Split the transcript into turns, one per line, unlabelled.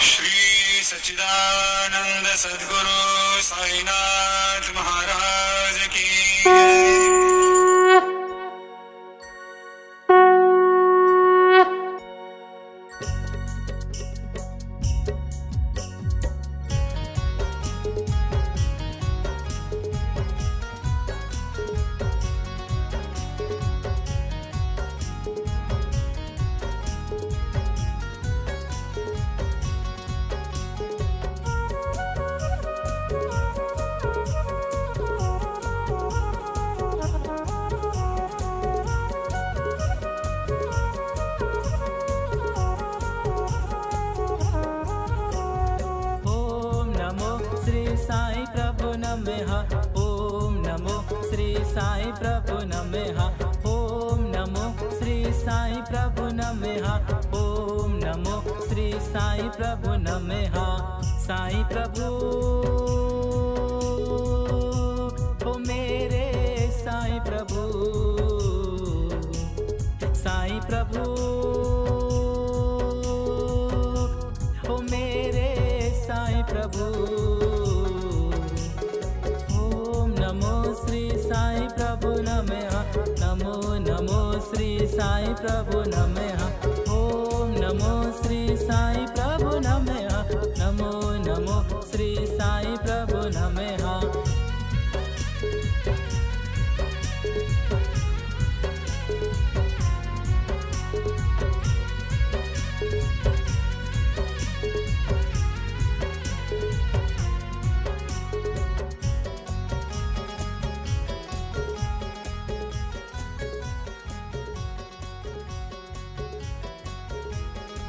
श्री सच्चिदानंद सद्गुरु साईनाथ महाराज की
साई प्रभु नमः। ओम नमो श्री साई प्रभु नमः। ओम नमो श्री साई प्रभु नमः। ओम नमो श्री साई प्रभु नमः। साई प्रभु ओ मेरे साई प्रभु, साई प्रभु ओ मेरे साई प्रभु। साई प्रभु नमः। नमो नमो श्री साई प्रभु नमः। ओम नमो